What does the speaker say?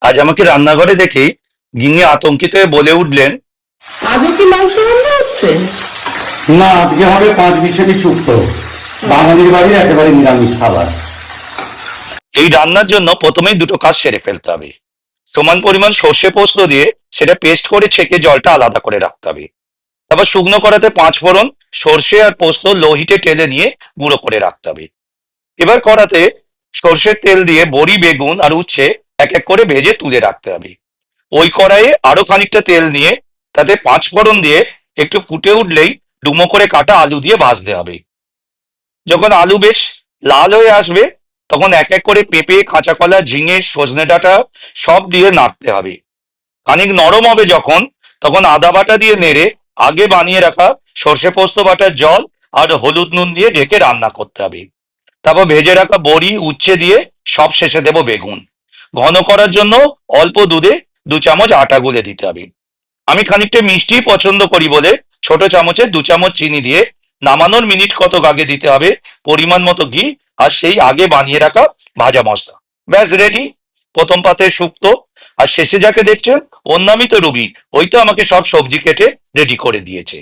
আজ আমাকে রান্নাঘরে দেখে গিন্নি আতঙ্কিত হয়ে বলে উঠলেন, আজও কি মাংস রান্না হচ্ছে? না, আজকে হবে 5 মিশালি শুক্তো। বাঙালির বাড়ির একেবারে নিরামিষ খাবার। এই রান্নার জন্য প্রথমেই দুটো কাজ সেরে ফেলতে হবে। সমান পরিমাণ সর্ষে পোস্ত দিয়ে সেটা পেস্ট করে ছেঁকে জলটা আলাদা করে রাখতে হবে। তারপর শুকনো কড়াতে 5 ফোড়ন, সর্ষে আর পোস্ত লো হিটে টেলে নিয়ে গুঁড়ো করে রাখতে হবে। এবার কড়াতে সর্ষের তেল দিয়ে বড়ি, বেগুন আর উচ্ছে এক এক করে ভেজে তুলে রাখতে হবে। ওই কড়াইয়ে আরো খানিকটা তেল নিয়ে তাতে 5 ফোড়ন দিয়ে একটু ফুটে উঠলেই ডুমো করে কাটা আলু দিয়ে ভাজতে হবে। যখন আলু বেশ লাল হয়ে আসবে তখন এক এক করে পেঁপে, কাঁচা কলা, ঝিঙে, সজনে ডাঁটা সব দিয়ে নাড়তে হবে। খানিক নরম হবে যখন, তখন আদা বাটা দিয়ে নেড়ে আগে বানিয়ে রাখা সর্ষে পোস্ত বাটার জল আর হলুদ নুন দিয়ে ঢেকে রান্না করতে হবে। তারপর ভেজে রাখা বড়ি, উচ্ছে দিয়ে সব শেষে দেব বেগুন। ঘন করার জন্য অল্প দুধে 2 চামচ আটা গুলে দিতে হবে। আমি খানিকটা মিষ্টি পছন্দ করি বলে ছোট চামচে 2 চামচ চিনি দিয়ে নামানোর মিনিট কতক আগে দিতে হবে পরিমাণ মতো ঘি আর সেই আগে বানিয়ে রাখা ভাজা মশলা। ব্যাস রেডি প্রথম পাতে শুক্তো। আর শেষে যাকে দেখছেন ওর নামই তো রুবি, ওই তো আমাকে সব সবজি কেটে রেডি করে দিয়েছে।